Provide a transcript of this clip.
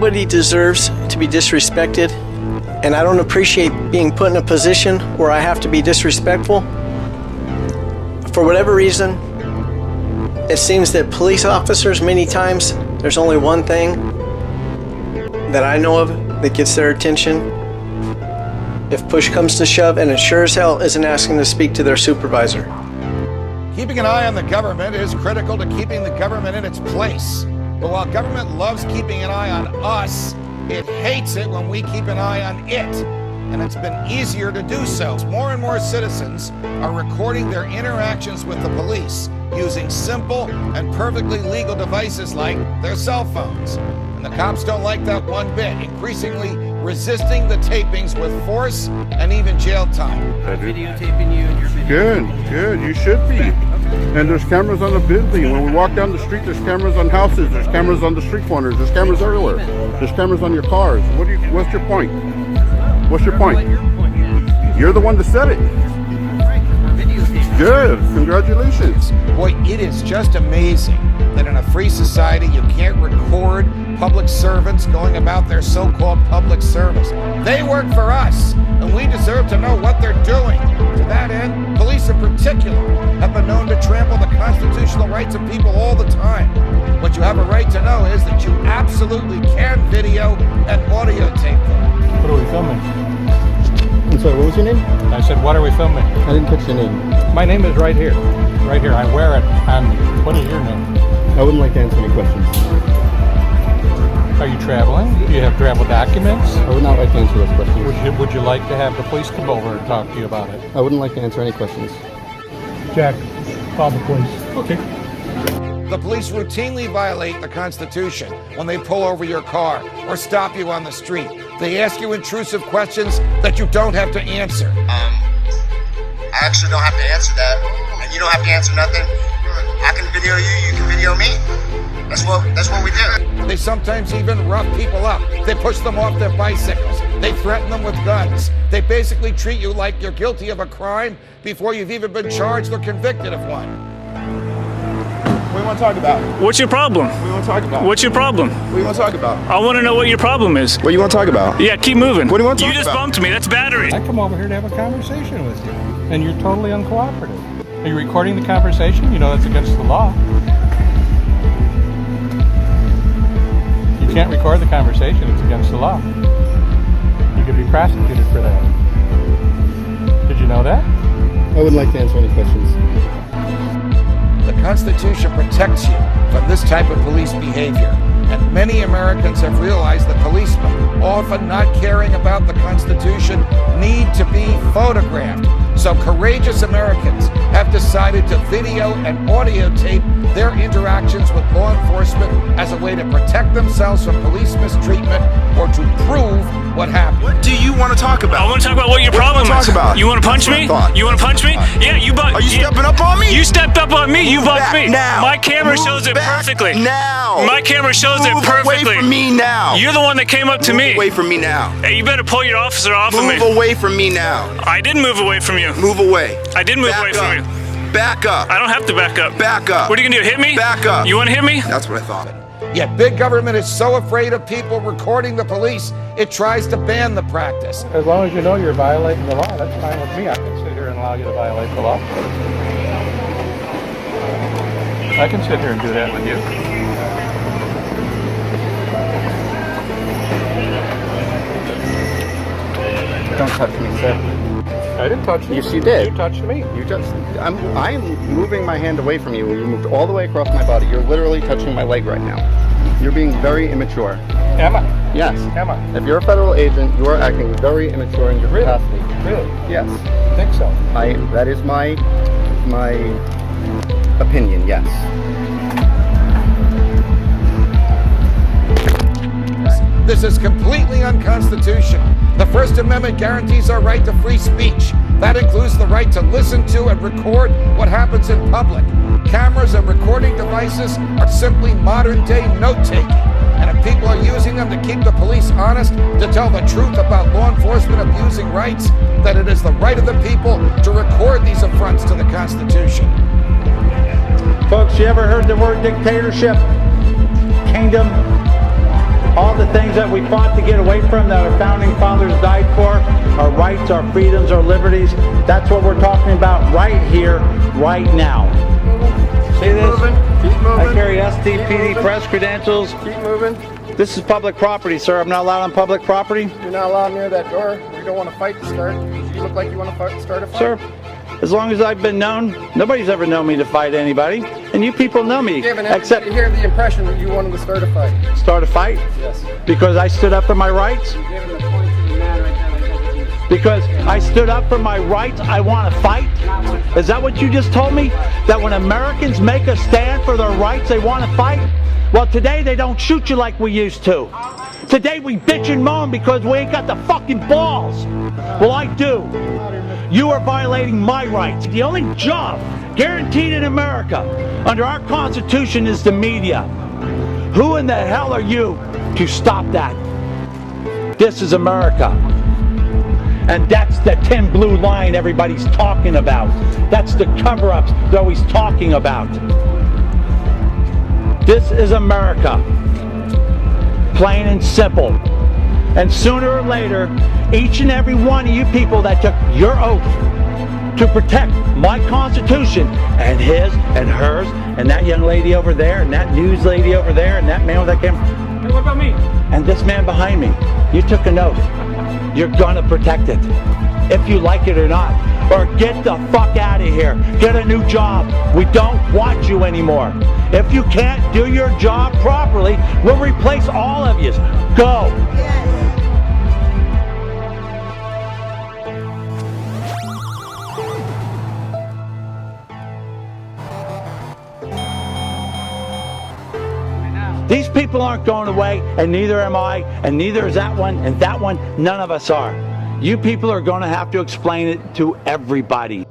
Nobody deserves to be disrespected, and I don't appreciate being put in a position where I have to be disrespectful. For whatever reason, it seems that police officers, many times, there's only one thing that I know of that gets their attention. If push comes to shove, and it sure as hell isn't asking to speak to their supervisor. Keeping an eye on the government is critical to keeping the government in its place. But while government loves keeping an eye on us, it hates it when we keep an eye on it. And it's been easier to do so. More and more citizens are recording their interactions with the police using simple and perfectly legal devices like their cell phones. And the cops don't like that one bit, increasingly resisting the tapings with force and even jail time. Videotaping you and your video. Good. You should be. And there's cameras on the building. When we walk down the street, there's cameras on houses. There's cameras on the street corners. There's cameras everywhere. There's cameras on your cars. What's your point? What's your point? You're the one that said it. Good. Congratulations. Boy, it is just amazing that in a free society you can't record public servants going about their so-called public service. They work for us, and we deserve to know what they're doing. To that end, police in particular have been known to trample the constitutional rights of people all the time. What you have a right to know is that you absolutely can video and audio tape them. What are we filming? I'm sorry, what was your name? I said, what are we filming? I didn't catch your name. My name is right here. Right here. I wear it on me. What is your name? I wouldn't like to answer any questions. Are you traveling? Do you have travel documents? I would not like to answer those questions. Would you like to have the police come over and talk to you about it? I wouldn't like to answer any questions. Jack, call the police. Okay. The police routinely violate the Constitution when they pull over your car or stop you on the street. They ask you intrusive questions that you don't have to answer. I actually don't have to answer that, and you don't have to answer nothing. I can video you, you can video me. That's what we do. They sometimes even rough people up. They push them off their bicycles. They threaten them with guns. They basically treat you like you're guilty of a crime before you've even been charged or convicted of one. What do you want to talk about? What's your problem? What do you want to talk about? What's your problem? What do you want to talk about? I want to know what your problem is. What do you want to talk about? Yeah, keep moving. What do you want to talk about? You just bumped me. That's battery. I come over here to have a conversation with you, and you're totally uncooperative. Are you recording the conversation? You know that's against the law. You can't record the conversation. It's against the law. You could be prosecuted for that. Did you know that? I wouldn't like to answer any questions. The Constitution protects you from this type of police behavior, and many Americans have realized that policemen, often not caring about the Constitution, need to be photographed. So courageous Americans have decided to video and audio tape their interactions with law enforcement as a way to protect themselves from police mistreatment or to prove what happened. What do you want to talk about? I want to talk about what your problem is. You want to punch me? You want to punch me? Yeah, you bumped. Are you stepping up on me? You stepped up on me. You bumped me. Now. My camera Move shows it back perfectly. Now. My camera shows it perfectly. Move away from me now. You're the one that came up to me. Move away from me now. Hey, you better pull your officer off of me. Move away from me now. I didn't move away from you. Move away. I did move Back away up. from you. Back up. I don't have to back up. Back up. What are you going to do, hit me? Back up. You want to hit me? That's what I thought. Yet big government is so afraid of people recording the police, it tries to ban the practice. As long as you know you're violating the law, that's fine with me. I can sit here and allow you to violate the law. I can sit here and do that with you. Don't touch me, sir. I didn't touch you. Yes, you did. You touched me. You just, I'm moving my hand away from you. You moved all the way across my body. You're literally touching my leg right now. You're being very immature. Am I? Yes. Am I? If you're a federal agent, you are acting very immature in your capacity. Really? Yes. I think so. That is my opinion, yes. This is completely unconstitutional. The First Amendment guarantees our right to free speech. That includes the right to listen to and record what happens in public. Cameras and recording devices are simply modern-day note-taking. And if people are using them to keep the police honest, to tell the truth about law enforcement abusing rights, then it is the right of the people to record these affronts to the Constitution. Folks, you ever heard the word dictatorship? Kingdom? all the things that we fought to get away from, that our founding fathers died for, our rights, our freedoms, our liberties. That's what we're talking about right here, right now. See this? Keep moving. I carry STPD press credentials. Keep moving. This is public property, sir. I'm not allowed on public property. You're not allowed near that door. You don't want a fight to start. You look like you want to start a fight. Sir, as long as I've been known, nobody's ever known me to fight anybody. And you people know me. Except you hear the impression that you wanted to start a fight. Start a fight? Yes. Because I stood up for my rights? Because I stood up for my rights, I want to fight? Is that what you just told me? That when Americans make a stand for their rights, they want to fight? Well, today they don't shoot you like we used to. Today we bitch and moan because we ain't got the fucking balls. Well, I do. You are violating my rights. The only job guaranteed in America under our Constitution is the media. Who in the hell are you to stop that? This is America. And that's the thin blue line everybody's talking about. That's the cover-ups they're always talking about. This is America. Plain and simple. And sooner or later, each and every one of you people that took your oath to protect my Constitution and his and hers and that young lady over there and that news lady over there and that man with that camera. Hey, what about me? And this man behind me, you took an oath. You're gonna protect it, if you like it or not. Or get the fuck out of here. Get a new job. We don't want you anymore. If you can't do your job properly, we'll replace all of you. Go. These people aren't going away, and neither am I, and neither is that one, and that one. None of us are. You people are going to have to explain it to everybody.